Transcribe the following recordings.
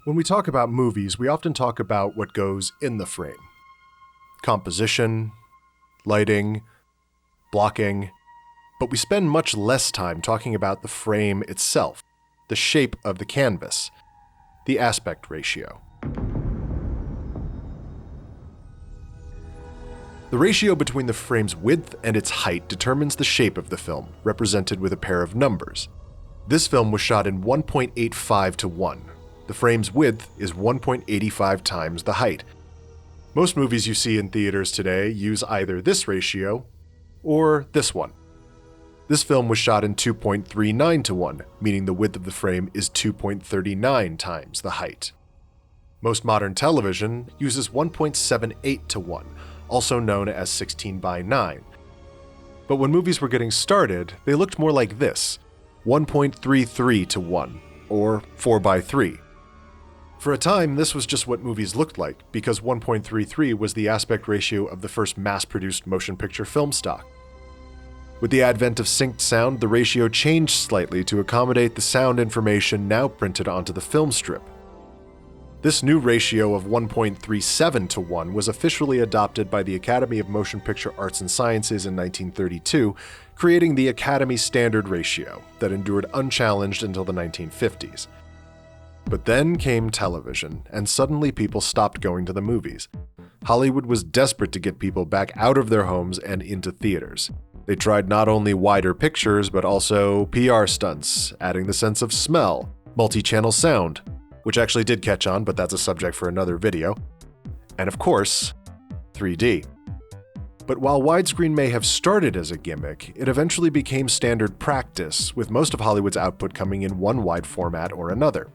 When we talk about movies, we often talk about what goes in the frame. Composition, lighting, blocking, but we spend much less time talking about the frame itself, the shape of the canvas, the aspect ratio. The ratio between the frame's width and its height determines the shape of the film, represented with a pair of numbers. This film was shot in 1.85 to 1. The frame's width is 1.85 times the height. Most movies you see in theaters today use either this ratio or this one. This film was shot in 2.39 to 1, meaning the width of the frame is 2.39 times the height. Most modern television uses 1.78 to 1, also known as 16 by 9. But when movies were getting started, they looked more like this, 1.33 to 1, or 4 by 3. For a time, this was just what movies looked like, because 1.33 was the aspect ratio of the first mass-produced motion picture film stock. With the advent of synced sound, the ratio changed slightly to accommodate the sound information now printed onto the film strip. This new ratio of 1.37 to 1 was officially adopted by the Academy of Motion Picture Arts and Sciences in 1932, creating the Academy Standard Ratio that endured unchallenged until the 1950s. But then came television, and suddenly people stopped going to the movies. Hollywood was desperate to get people back out of their homes and into theaters. They tried not only wider pictures, but also PR stunts, adding the sense of smell, multi-channel sound, which actually did catch on, but that's a subject for another video, and of course, 3D. But while widescreen may have started as a gimmick, it eventually became standard practice, with most of Hollywood's output coming in one wide format or another.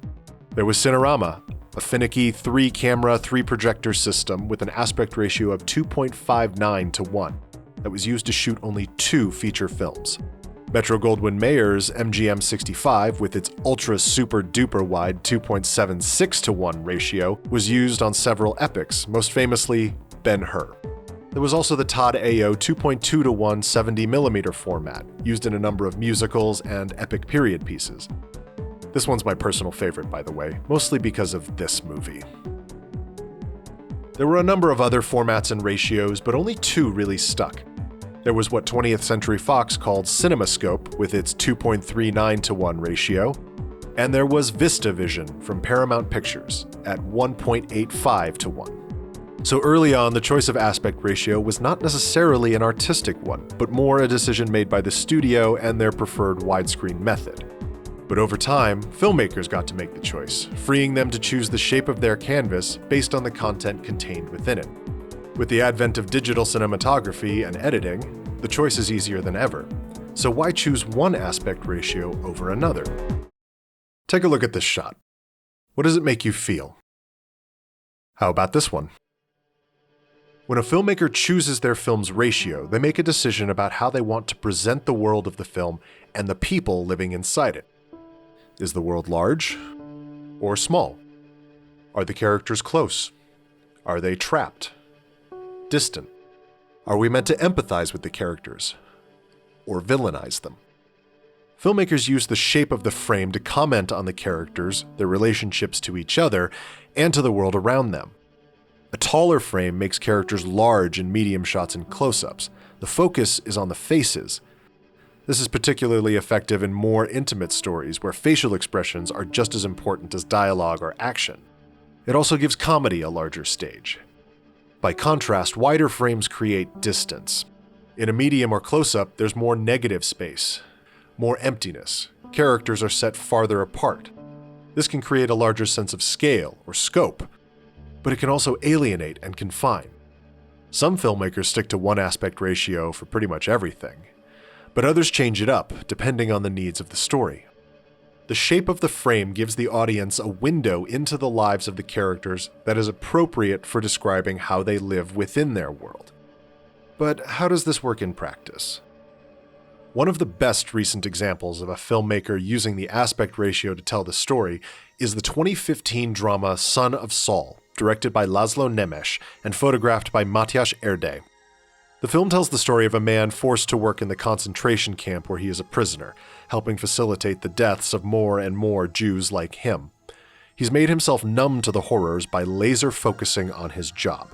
There was Cinerama, a finicky 3-camera, 3-projector system with an aspect ratio of 2.59 to 1 that was used to shoot only 2 feature films. Metro-Goldwyn-Mayer's MGM65, with its ultra-super-duper wide 2.76 to 1 ratio, was used on several epics, most famously Ben-Hur. There was also the Todd Ayo 2.2 to 1 70mm format, used in a number of musicals and epic period pieces. This one's my personal favorite, by the way, mostly because of this movie. There were a number of other formats and ratios, but only 2 really stuck. There was what 20th Century Fox called CinemaScope with its 2.39 to 1 ratio, and there was VistaVision from Paramount Pictures at 1.85 to 1. So early on, the choice of aspect ratio was not necessarily an artistic one, but more a decision made by the studio and their preferred widescreen method. But over time, filmmakers got to make the choice, freeing them to choose the shape of their canvas based on the content contained within it. With the advent of digital cinematography and editing, the choice is easier than ever. So why choose one aspect ratio over another? Take a look at this shot. What does it make you feel? How about this one? When a filmmaker chooses their film's ratio, they make a decision about how they want to present the world of the film and the people living inside it. Is the world large or small? Are the characters close? Are they trapped? Distant? Are we meant to empathize with the characters or villainize them? Filmmakers use the shape of the frame to comment on the characters, their relationships to each other, and to the world around them. A taller frame makes characters large in medium shots and close-ups. The focus is on the faces. This is particularly effective in more intimate stories where facial expressions are just as important as dialogue or action. It also gives comedy a larger stage. By contrast, wider frames create distance. In a medium or close-up, there's more negative space, more emptiness. Characters are set farther apart. This can create a larger sense of scale or scope, but it can also alienate and confine. Some filmmakers stick to one aspect ratio for pretty much everything, but others change it up depending on the needs of the story. The shape of the frame gives the audience a window into the lives of the characters that is appropriate for describing how they live within their world. But how does this work in practice? One of the best recent examples of a filmmaker using the aspect ratio to tell the story is the 2015 drama Son of Saul, directed by Laszlo Nemes and photographed by Matthias Erde. The film tells the story of a man forced to work in the concentration camp where he is a prisoner, helping facilitate the deaths of more and more Jews like him. He's made himself numb to the horrors by laser focusing on his job.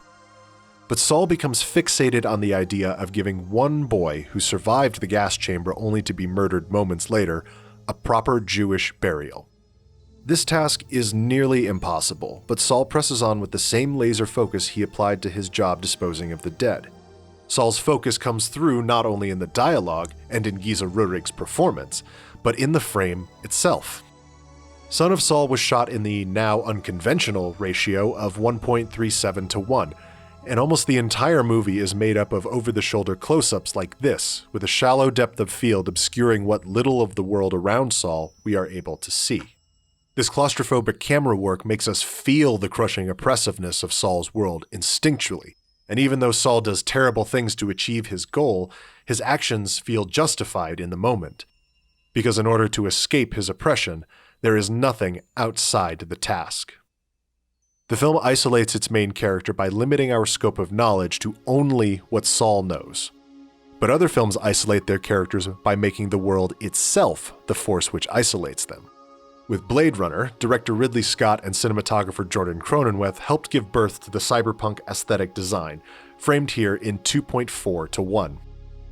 But Saul becomes fixated on the idea of giving one boy who survived the gas chamber only to be murdered moments later a proper Jewish burial. This task is nearly impossible, but Saul presses on with the same laser focus he applied to his job disposing of the dead. Saul's focus comes through not only in the dialogue and in Giza Rurig's performance, but in the frame itself. Son of Saul was shot in the now unconventional ratio of 1.37 to 1, and almost the entire movie is made up of over-the-shoulder close-ups like this, with a shallow depth of field obscuring what little of the world around Saul we are able to see. This claustrophobic camera work makes us feel the crushing oppressiveness of Saul's world instinctually, and even though Saul does terrible things to achieve his goal, his actions feel justified in the moment. Because in order to escape his oppression, there is nothing outside the task. The film isolates its main character by limiting our scope of knowledge to only what Saul knows. But other films isolate their characters by making the world itself the force which isolates them. With Blade Runner, director Ridley Scott and cinematographer Jordan Cronenweth helped give birth to the cyberpunk aesthetic design, framed here in 2.4 to 1.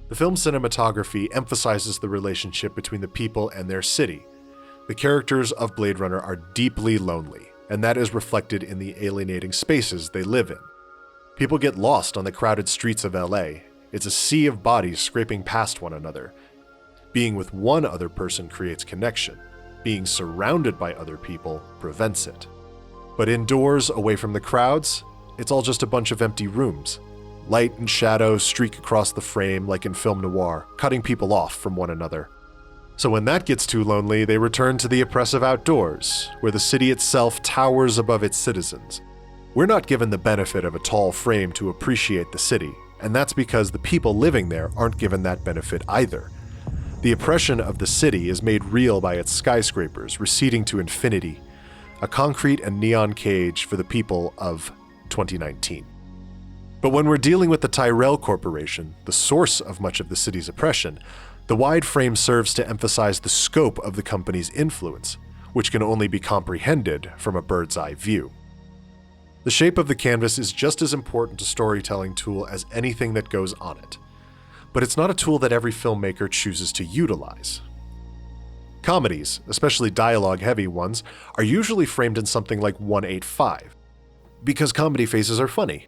The film's cinematography emphasizes the relationship between the people and their city. The characters of Blade Runner are deeply lonely, and that is reflected in the alienating spaces they live in. People get lost on the crowded streets of LA. It's a sea of bodies scraping past one another. Being with one other person creates connection. Being surrounded by other people prevents it. But indoors, away from the crowds, it's all just a bunch of empty rooms. Light and shadow streak across the frame like in film noir, cutting people off from one another. So when that gets too lonely, they return to the oppressive outdoors, where the city itself towers above its citizens. We're not given the benefit of a tall frame to appreciate the city, and that's because the people living there aren't given that benefit either. The oppression of the city is made real by its skyscrapers receding to infinity, a concrete and neon cage for the people of 2019. But when we're dealing with the Tyrell Corporation, the source of much of the city's oppression, the wide frame serves to emphasize the scope of the company's influence, which can only be comprehended from a bird's-eye view. The shape of the canvas is just as important a storytelling tool as anything that goes on it. But it's not a tool that every filmmaker chooses to utilize. Comedies, especially dialogue-heavy ones, are usually framed in something like 1.85, because comedy faces are funny.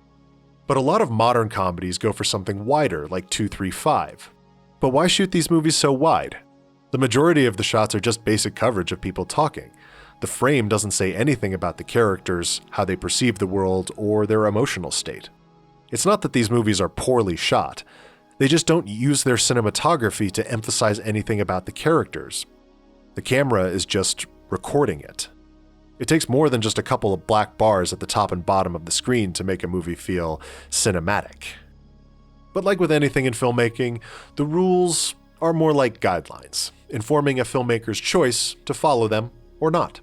But a lot of modern comedies go for something wider, like 2.35. But why shoot these movies so wide? The majority of the shots are just basic coverage of people talking. The frame doesn't say anything about the characters, how they perceive the world, or their emotional state. It's not that these movies are poorly shot. They just don't use their cinematography to emphasize anything about the characters. The camera is just recording it. It takes more than just a couple of black bars at the top and bottom of the screen to make a movie feel cinematic. But like with anything in filmmaking, the rules are more like guidelines, informing a filmmaker's choice to follow them or not.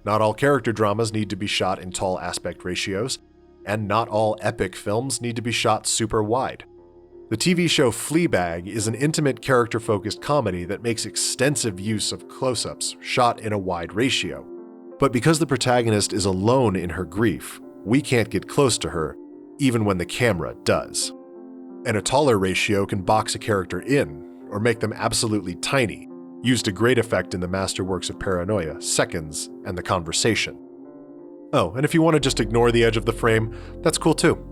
Not all character dramas need to be shot in tall aspect ratios, and not all epic films need to be shot super wide. The TV show Fleabag is an intimate character-focused comedy that makes extensive use of close-ups shot in a wide ratio. But because the protagonist is alone in her grief, we can't get close to her, even when the camera does. And a taller ratio can box a character in, or make them absolutely tiny, used to great effect in the masterworks of Paranoia, Seconds, and The Conversation. Oh, and if you want to just ignore the edge of the frame, that's cool too.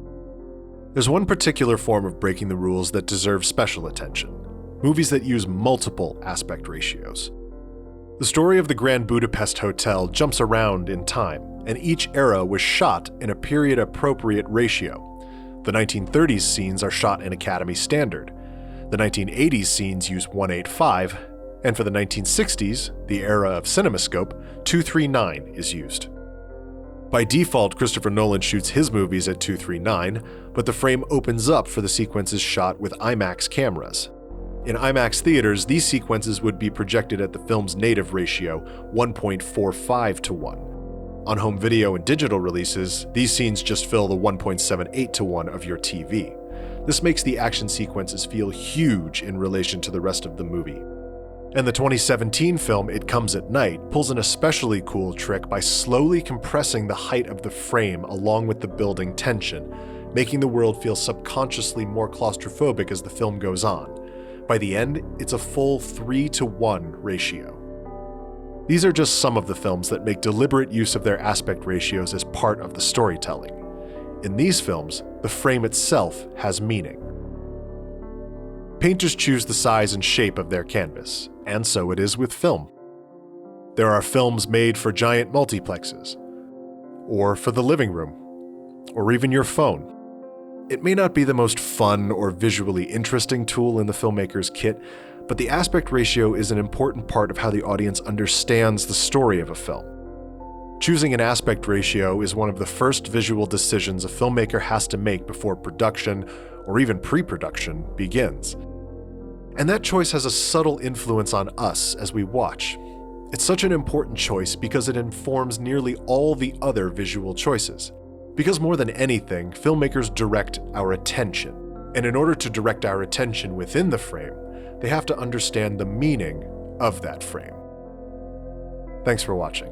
There's one particular form of breaking the rules that deserves special attention: movies that use multiple aspect ratios. The story of the Grand Budapest Hotel jumps around in time, and each era was shot in a period-appropriate ratio. The 1930s scenes are shot in Academy Standard. The 1980s scenes use 1.85, and for the 1960s, the era of CinemaScope, 2.39 is used. By default, Christopher Nolan shoots his movies at 2.39, but the frame opens up for the sequences shot with IMAX cameras. In IMAX theaters, these sequences would be projected at the film's native ratio, 1.45 to 1. On home video and digital releases, these scenes just fill the 1.78 to 1 of your TV. This makes the action sequences feel huge in relation to the rest of the movie. And the 2017 film It Comes at Night pulls an especially cool trick by slowly compressing the height of the frame along with the building tension, making the world feel subconsciously more claustrophobic as the film goes on. By the end, it's a full 3:1 ratio. These are just some of the films that make deliberate use of their aspect ratios as part of the storytelling. In these films, the frame itself has meaning. Painters choose the size and shape of their canvas, and so it is with film. There are films made for giant multiplexes, or for the living room, or even your phone. It may not be the most fun or visually interesting tool in the filmmaker's kit, but the aspect ratio is an important part of how the audience understands the story of a film. Choosing an aspect ratio is one of the first visual decisions a filmmaker has to make before production, or even pre-production, begins. And that choice has a subtle influence on us as we watch. It's such an important choice because it informs nearly all the other visual choices. Because more than anything, filmmakers direct our attention. And in order to direct our attention within the frame, they have to understand the meaning of that frame. Thanks for watching.